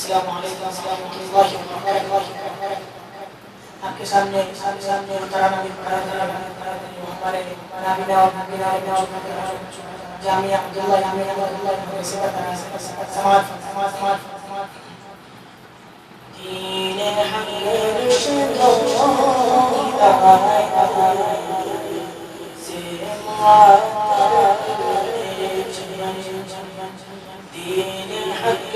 अस्सलामु अलैकुम वरहमतुल्लाहि वबरकातुहू। आपके सामने मुहतरम हमारे नाबिना और जामिया अब्दुल्लाह से समाज दीन हक इरशाद से दीन हक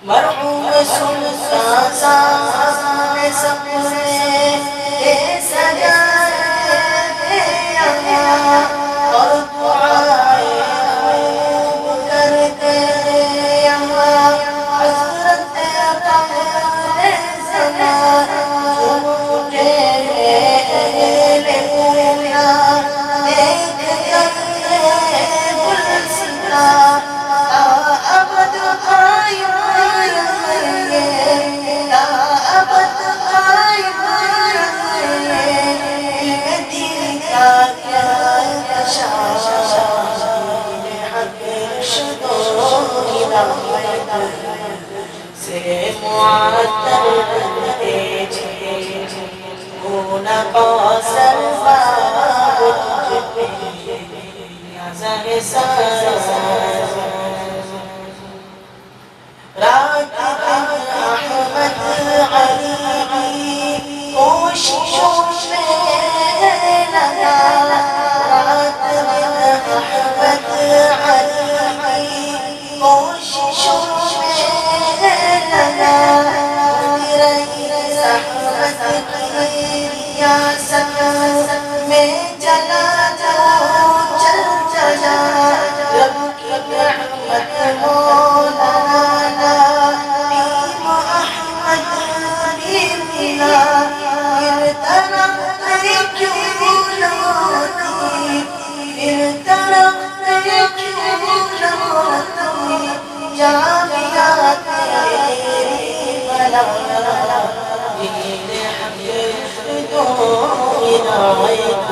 मरहूम सुल्तान सपने सजाए और दुआएं करते हज़रत कमरे ज़मान झूठे लेना देख कर गुलसिता अबद से मुअत्तल होना कौसर रात अहमद अली कोशिशों में लगा रात अहमद अली कोशिशों में लगा रही ज़हमत की रियासत में जला चल चला रब की रहमत मौलाना टीम अहमद भी मिला जामिया तेरी बला दीन हक दो हिदायत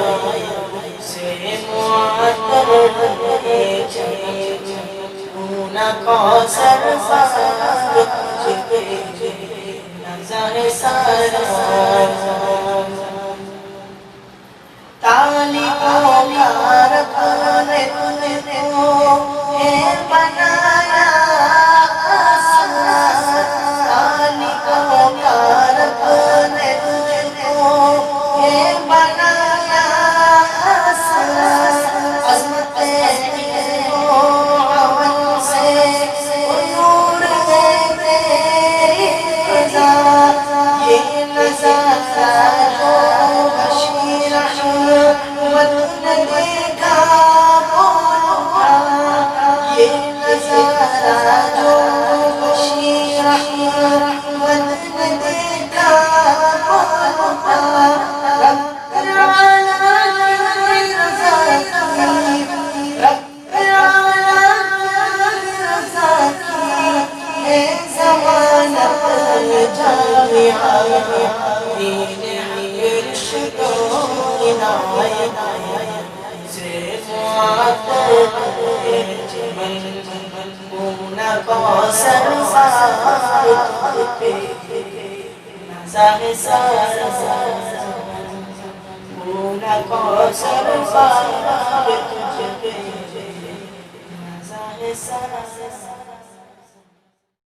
से मुअत्तर है चूना कौसर साग तुझे नज़र सारा तालिबों का रखने तुझको है बनाया तालिबों का रखने तुझको है बनाया अज़मते हो अमल से नूर है तेरी फ़ज़ा ये नज़ारा जो बशीर ने देखा ये नज़ारा जो बशीर ने देखा सारा